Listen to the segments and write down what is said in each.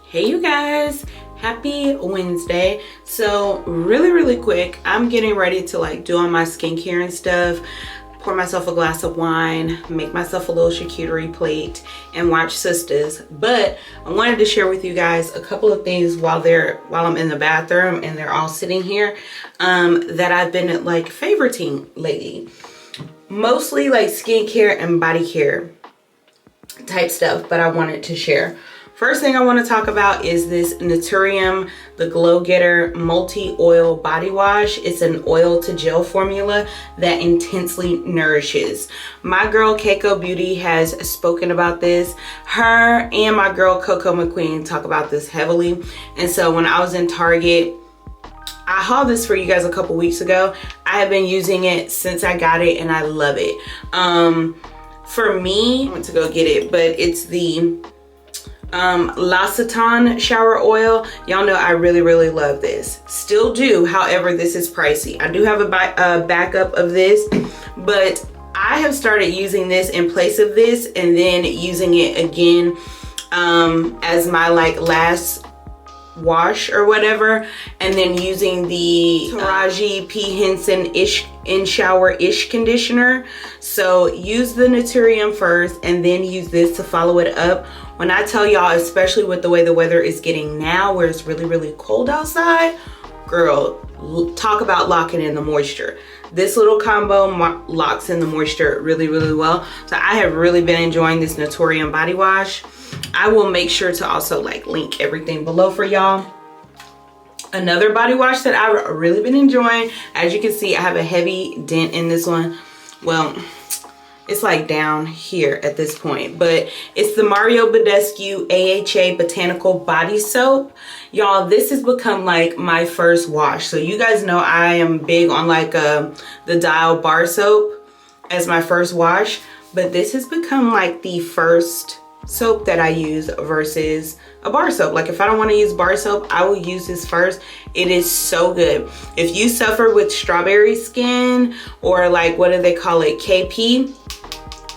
Hey you guys, happy Wednesday. So really quick, I'm getting ready to like do all my skincare and stuff, pour myself a glass of wine, make myself a little charcuterie plate and watch Sistas. But I wanted to share with you guys a couple of things while I'm in the bathroom and they're all sitting here that I've been like favoriting lately. Mostly like skincare and body care type stuff, but I wanted to share. First thing I want to talk about is this Naturium, the Glow Getter Multi-Oil Body Wash. It's an oil to gel formula that intensely nourishes. My girl Keiko Beauty has spoken about this. Her and my girl Coco McQueen talk about this heavily. And so when I was in Target, I hauled this for you guys a couple weeks ago. I have been using it since I got it and I love it. For me, I went to go get it, but it's the L'Occitane shower oil. Y'all know I really love this. Still do, however, this is pricey. I do have a backup of this, but I have started using this in place of this and then using it again as my like last wash or whatever, and then using the Taraji P. Henson in shower ish conditioner. So use the Naturium first and then use this to follow it up. When I tell y'all, especially with the way the weather is getting now where it's really cold outside, girl, talk about locking in the moisture. This little combo locks in the moisture really well. So I have really been enjoying this Naturium body wash. I will make sure to also like link everything below for y'all. Another body wash that I've really been enjoying, as you can see, I have a heavy dent in this one. Well, it's like down here at this point, but it's the Mario Badescu AHA Botanical Body Soap. Y'all, this has become like my first wash. So you guys know I am big on like the Dial bar soap as my first wash, but this has become like the first soap that I use versus a bar soap. Like if I don't want to use bar soap, I will use this first. It is so good. If you suffer with strawberry skin or like, what do they call it, KP,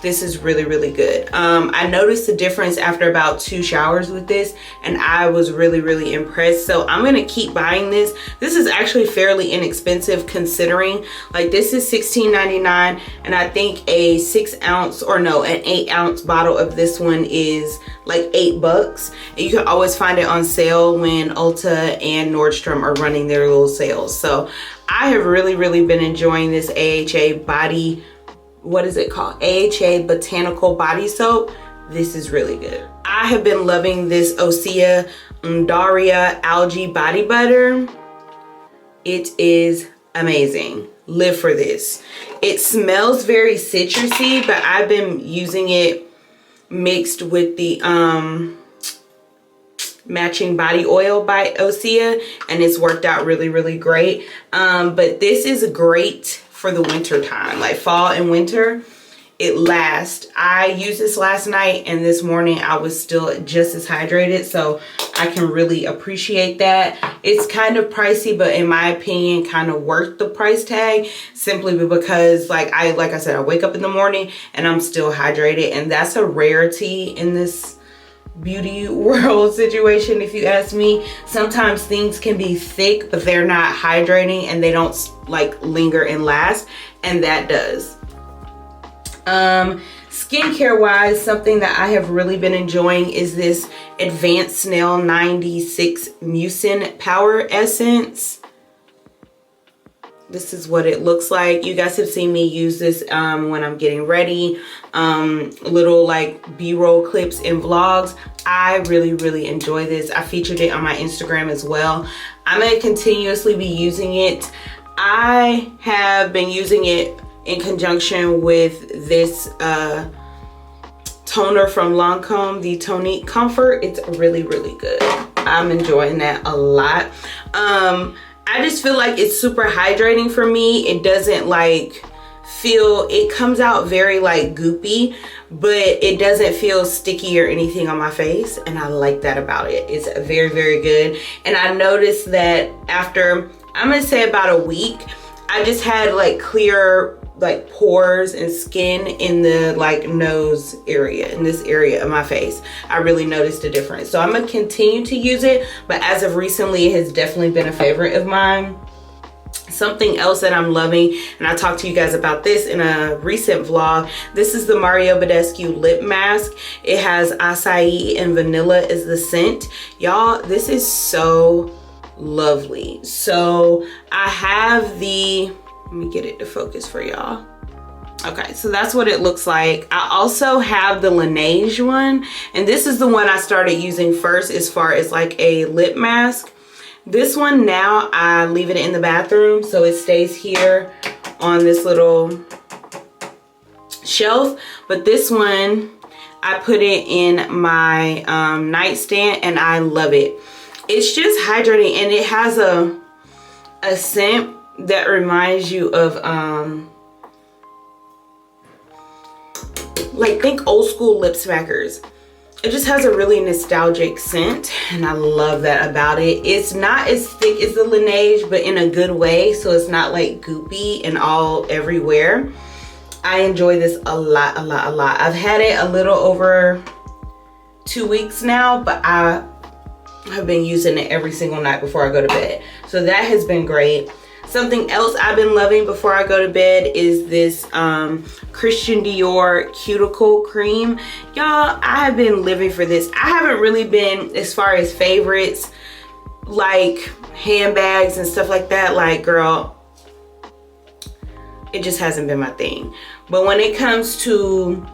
this is really good. I noticed the difference after about 2 showers with this and I was really impressed. So I'm gonna keep buying this. This is actually fairly inexpensive considering, like this is $16.99 and I think a 6 ounce or no, an 8 ounce bottle of this one is like $8. And you can always find it on sale when Ulta and Nordstrom are running their little sales. So I have really been enjoying this AHA body, what is it called? AHA Botanical Body Soap. This is really good. I have been loving this Osea Undaria Algae Body Butter. It is amazing. Live for this. It smells very citrusy, but I've been using it mixed with the matching body oil by Osea and it's worked out really great. But this is great for the winter time, like fall and winter. It lasts. I used this last night and this morning I was still just as hydrated, so I can really appreciate that. It's kind of pricey, but in my opinion kind of worth the price tag, simply because like I said, I wake up in the morning and I'm still hydrated, and that's a rarity in this beauty world situation, if you ask me. Sometimes things can be thick but they're not hydrating and they don't like linger and last, and that does. Skincare wise, something that I have really been enjoying is this Advanced Snail 96 Mucin Power Essence. This is what it looks like. You guys have seen me use this when I'm getting ready, little like b-roll clips in vlogs. I really enjoy this. I featured it on my Instagram as well. I'm gonna continuously be using it. I have been using it in conjunction with this toner from Lancome, the Tonique Comfort. It's really good. I'm enjoying that a lot. I just feel like it's super hydrating for me. It doesn't like feel, it comes out very like goopy, but it doesn't feel sticky or anything on my face, and I like that about it. It's very good. And I noticed that after, I'm gonna say about a week, I just had like clear like pores and skin in the like nose area, in this area of my face. I really noticed a difference. So I'm gonna continue to use it, but as of recently, it has definitely been a favorite of mine. Something else that I'm loving, and I talked to you guys about this in a recent vlog, this is the Mario Badescu lip mask. It has acai and vanilla as the scent. Y'all, this is so lovely. So I have the, let me get it to focus for y'all. Okay, so that's what it looks like. I also have the Laneige one, and this is the one I started using first as far as like a lip mask. This one now I leave it in the bathroom, so it stays here on this little shelf. But this one, I put it in my nightstand, and I love it. It's just hydrating, and it has a scent that reminds you of like, think old school lip smackers. It just has a really nostalgic scent, and I love that about it. It's not as thick as the Laneige, but in a good way, so it's not like goopy and all everywhere. I enjoy this a lot. I've had it a little over 2 weeks now, but I have been using it every single night before I go to bed. So that has been great. Something else I've been loving before I go to bed is this Christian Dior cuticle cream. Y'all, I have been living for this. I haven't really been, as far as favorites, like handbags and stuff like that, like, girl, it just hasn't been my thing. But when it comes to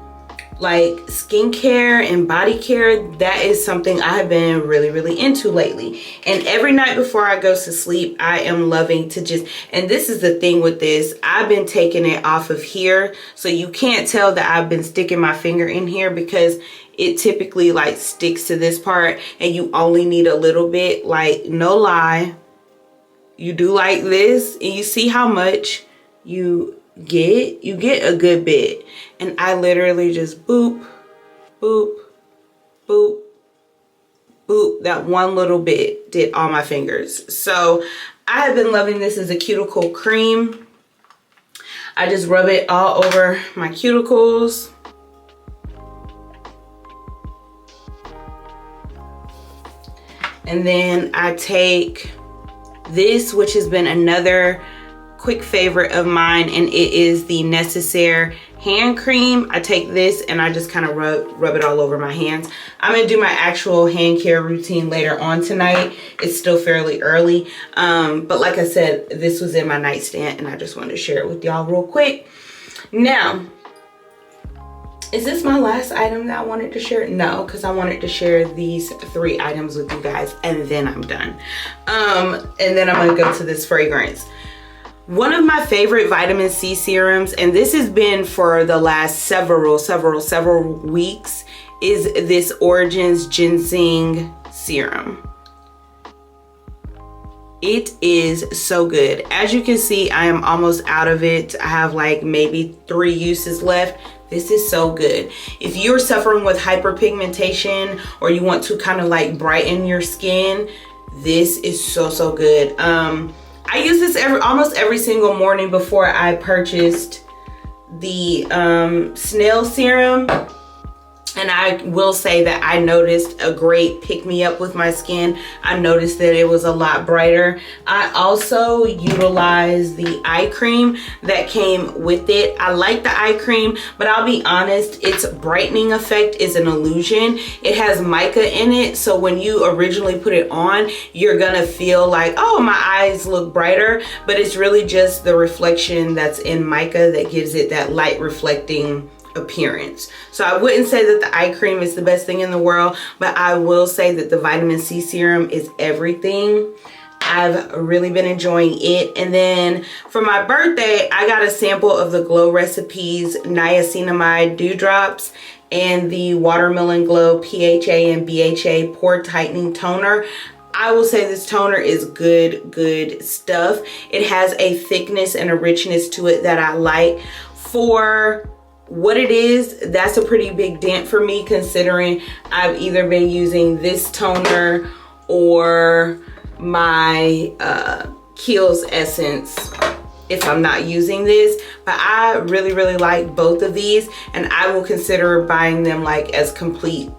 like skincare and body care, that is something I have been really into lately. And every night before I go to sleep, I am loving to just, and this is the thing with this, I've been taking it off of here, so you can't tell that I've been sticking my finger in here, because it typically like sticks to this part, and you only need a little bit. Like, no lie, you do like this, and you see how much you get a good bit. And I literally just boop, boop, boop, boop. That one little bit did all my fingers. So I have been loving this as a cuticle cream. I just rub it all over my cuticles. And then I take this, which has been another quick favorite of mine, and it is the Necessaire hand cream. I take this and I just kind of rub it all over my hands. I'm gonna do my actual hand care routine later on tonight. It's still fairly early, but like I said, this was in my nightstand, and I just wanted to share it with y'all real quick. Now, is this my last item that I wanted to share? No, because I wanted to share these 3 items with you guys, and then I'm done. And then I'm gonna go to this fragrance. One of my favorite vitamin C serums, and this has been for the last several weeks, is this Origins Ginseng Serum. It is so good. As you can see, I am almost out of it. I have like maybe 3 uses left. This is so good. If you're suffering with hyperpigmentation, or you want to kind of like brighten your skin, this is so good. I use this almost every single morning before I purchased the snail serum. And I will say that I noticed a great pick-me-up with my skin. I noticed that it was a lot brighter. I also utilized the eye cream that came with it. I like the eye cream, but I'll be honest, its brightening effect is an illusion. It has mica in it, so when you originally put it on, you're gonna feel like, oh, my eyes look brighter, but it's really just the reflection that's in mica that gives it that light reflecting appearance. So I wouldn't say that the eye cream is the best thing in the world, but I will say that the vitamin C serum is everything. I've really been enjoying it. And then for my birthday, I got a sample of the Glow Recipes Niacinamide Dewdrops and the Watermelon Glow PHA and BHA Pore Tightening Toner. I will say this toner is good stuff. It has a thickness and a richness to it that I like. For what it is, that's a pretty big dent for me, considering I've either been using this toner or my Kiehl's Essence if I'm not using this. But I really, really like both of these, and I will consider buying them like as complete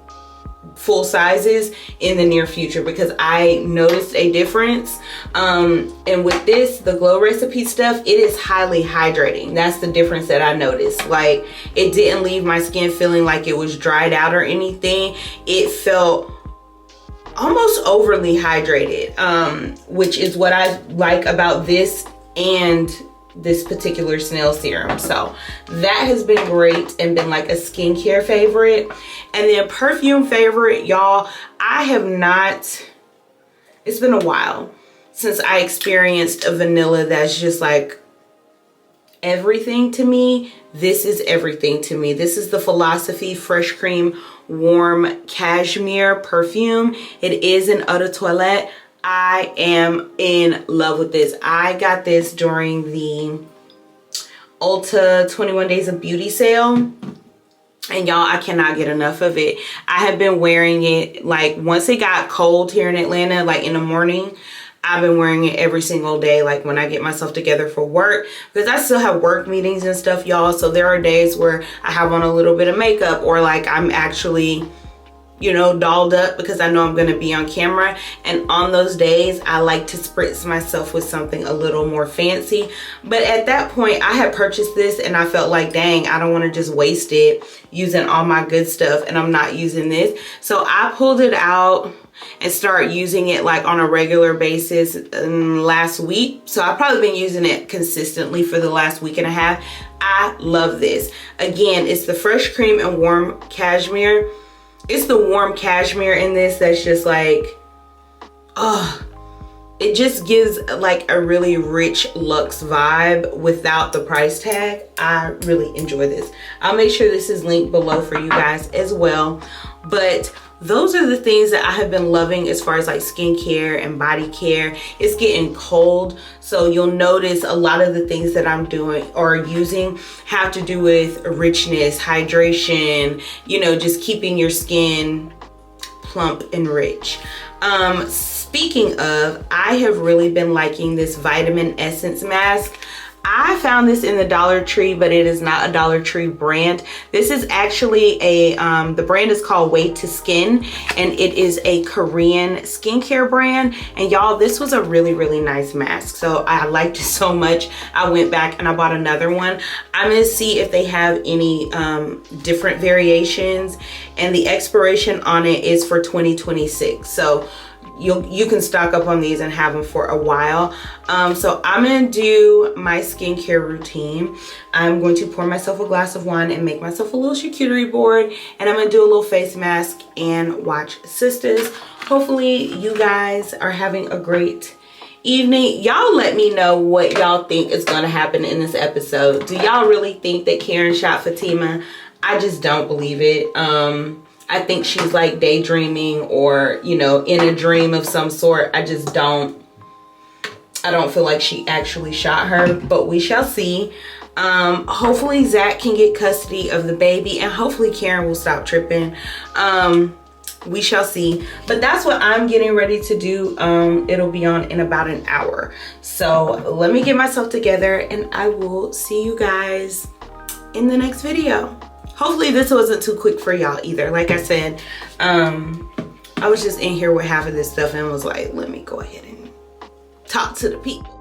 full sizes in the near future, because I noticed a difference. And with this, the Glow Recipe stuff, it is highly hydrating. That's the difference that I noticed. Like, it didn't leave my skin feeling like it was dried out or anything. It felt almost overly hydrated, which is what I like about this and this particular snail serum. So that has been great and been like a skincare favorite. And then perfume favorite, y'all, I have not, it's been a while since I experienced a vanilla that's just like everything to me. This is everything to me. This is the Philosophy Fresh Cream Warm Cashmere perfume. It is an eau de toilette. I am in love with this. I got this during the Ulta 21 Days of Beauty sale. And y'all, I cannot get enough of it. I have been wearing it, like, once it got cold here in Atlanta, like in the morning, I've been wearing it every single day, like when I get myself together for work, because I still have work meetings and stuff, y'all. So there are days where I have on a little bit of makeup, or like I'm actually, you know, dolled up because I know I'm gonna be on camera. And on those days, I like to spritz myself with something a little more fancy. But at that point, I had purchased this and I felt like, dang, I don't wanna just waste it using all my good stuff and I'm not using this. So I pulled it out and start using it like on a regular basis last week. So I've probably been using it consistently for the last week and a half. I love this. Again, it's the Fresh Cream and Warm Cashmere. It's the warm cashmere in this that's just like, oh, it just gives like a really rich luxe vibe without the price tag. I really enjoy this. I'll make sure this is linked below for you guys as well. But those are the things that I have been loving as far as like skincare and body care. It's getting cold, so you'll notice a lot of the things that I'm doing or using have to do with richness, hydration, you know, just keeping your skin plump and rich. Speaking of, I have really been liking this vitamin essence mask. I found this in the Dollar Tree, but it is not a Dollar Tree brand. This is actually a, the brand is called Way to Skin, and it is a Korean skincare brand. And y'all, this was a really, really nice mask. So I liked it so much, I went back and I bought another one. I'm gonna see if they have any different variations, and the expiration on it is for 2026. So you can stock up on these and have them for a while. So I'm gonna do my skincare routine. I'm going to pour myself a glass of wine and make myself a little charcuterie board, and I'm gonna do a little face mask and watch Sistas. Hopefully you guys are having a great evening. Y'all let me know what y'all think is gonna happen in this episode. Do y'all really think that Karen shot Fatima? I just don't believe it. I think she's like daydreaming or, you know, in a dream of some sort. I don't feel like she actually shot her, but we shall see. Hopefully Zach can get custody of the baby, and hopefully Karen will stop tripping. We shall see. But that's what I'm getting ready to do. It'll be on in about an hour. So let me get myself together and I will see you guys in the next video. Hopefully this wasn't too quick for y'all either. Like I said, I was just in here with half of this stuff and was like, let me go ahead and talk to the people.